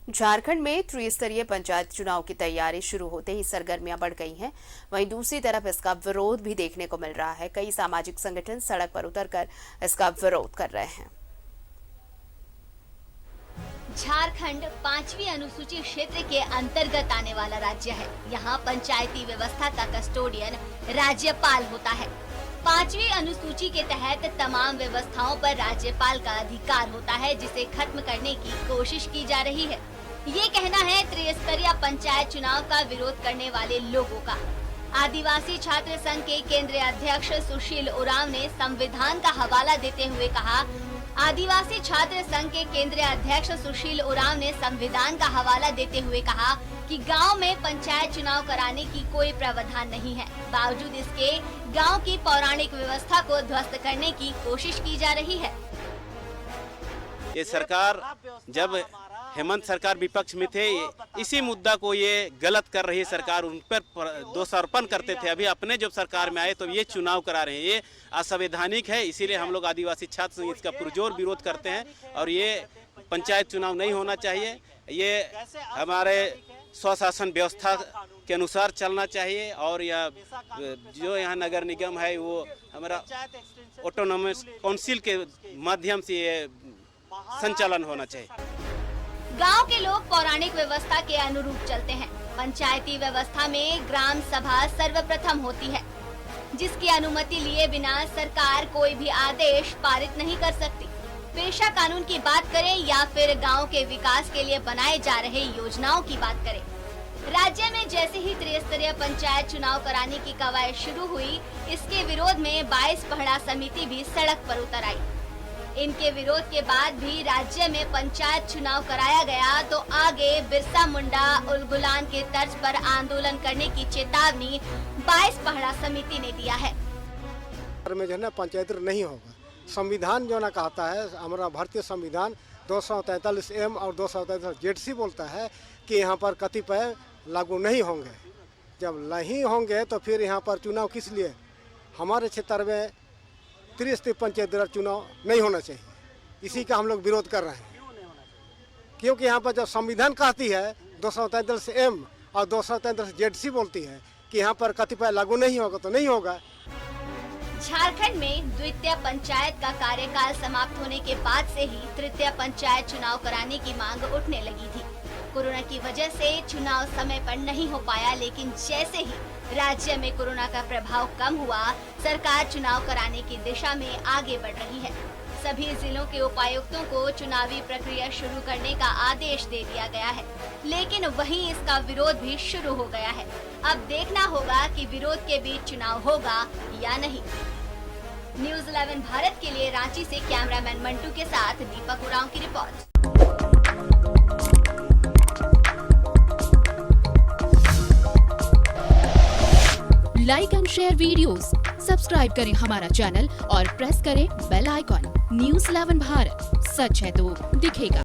झारखंड में त्रिस्तरीय पंचायत चुनाव की तैयारी शुरू होते ही सरगर्मियां बढ़ गई हैं। वहीं दूसरी तरफ इसका विरोध भी देखने को मिल रहा है। कई सामाजिक संगठन सड़क पर उतरकर इसका विरोध कर रहे हैं। झारखंड 5वीं अनुसूची क्षेत्र के अंतर्गत आने वाला राज्य है। यहाँ पंचायती व्यवस्था का कस्टोडियन राज्यपाल होता है। 5वीं अनुसूची के तहत तमाम व्यवस्थाओं पर राज्यपाल का अधिकार होता है, जिसे खत्म करने की कोशिश की जा रही है। ये कहना है त्रिस्तरीय पंचायत चुनाव का विरोध करने वाले लोगों का। आदिवासी छात्र संघ के केंद्रीय अध्यक्ष सुशील उरांव ने संविधान का हवाला देते हुए कहा। आदिवासी छात्र संघ के केंद्रीय अध्यक्ष सुशील उरांव ने संविधान का हवाला देते हुए कहा कि गांव में पंचायत चुनाव कराने की कोई प्रावधान नहीं है। बावजूद इसके गांव की पौराणिक व्यवस्था को ध्वस्त करने की कोशिश की जा रही है। ये सरकार, जब हेमंत सरकार विपक्ष में थे, इसी मुद्दा को ये गलत कर रही है सरकार, उन पर दोषारोपण करते थे। अभी अपने जब सरकार में आए तो ये चुनाव करा रहे हैं, ये असंवैधानिक है। इसीलिए हम लोग आदिवासी छात्र संघ इसका पुरजोर विरोध करते हैं और ये पंचायत चुनाव नहीं होना चाहिए। ये हमारे स्वशासन व्यवस्था के अनुसार चलना चाहिए और यह जो यहाँ नगर निगम है वो हमारा ऑटोनोमस काउंसिल के माध्यम से ये संचालन होना चाहिए। गांव के लोग पौराणिक व्यवस्था के अनुरूप चलते हैं। पंचायती व्यवस्था में ग्राम सभा सर्वप्रथम होती है, जिसकी अनुमति लिए बिना सरकार कोई भी आदेश पारित नहीं कर सकती। पेशा कानून की बात करें या फिर गांव के विकास के लिए बनाए जा रहे योजनाओं की बात करें, राज्य में जैसे ही त्रिस्तरीय पंचायत चुनाव कराने की कवायद शुरू हुई, इसके विरोध में 22 पहड़ा समिति भी सड़क पर उतर आई। इनके विरोध के बाद भी राज्य में पंचायत चुनाव कराया गया तो आगे बिरसा मुंडा उलगुलान के तर्ज पर आंदोलन करने की चेतावनी 22 पहड़ा समिति ने दिया है। में जो है ना पंचायत नहीं होगा। संविधान जो ना कहता है, हमारा भारतीय संविधान 243M और 243Z बोलता है कि यहाँ पर कतिपय लागू नहीं होंगे। जब नहीं होंगे तो फिर यहाँ पर चुनाव किस लिए? हमारे क्षेत्र में त्रिस्तरीय पंचायत चुनाव नहीं होना चाहिए। इसी का हम लोग विरोध कर रहे हैं, क्योंकि यहाँ पर जब संविधान कहती है 243M और 243Z बोलती है कि यहाँ पर कतिपय लागू नहीं होगा तो नहीं होगा। झारखंड में द्वितीय पंचायत का कार्यकाल समाप्त होने के बाद से ही तृतीय पंचायत चुनाव कराने की मांग उठने लगी थी। कोरोना की वजह से चुनाव समय पर नहीं हो पाया, लेकिन जैसे ही राज्य में कोरोना का प्रभाव कम हुआ, सरकार चुनाव कराने की दिशा में आगे बढ़ रही है। सभी जिलों के उपायुक्तों को चुनावी प्रक्रिया शुरू करने का आदेश दे दिया गया है, लेकिन वहीं इसका विरोध भी शुरू हो गया है। अब देखना होगा कि विरोध के बीच चुनाव होगा या नहीं। न्यूज़ 11 भारत के लिए रांची से कैमरामैन मंटू के साथ दीपक उरांव की report. Like and share videos, subscribe करें हमारा चैनल और प्रेस करें बेल आइकॉन। न्यूज़ 11 भारत, सच है तो दिखेगा।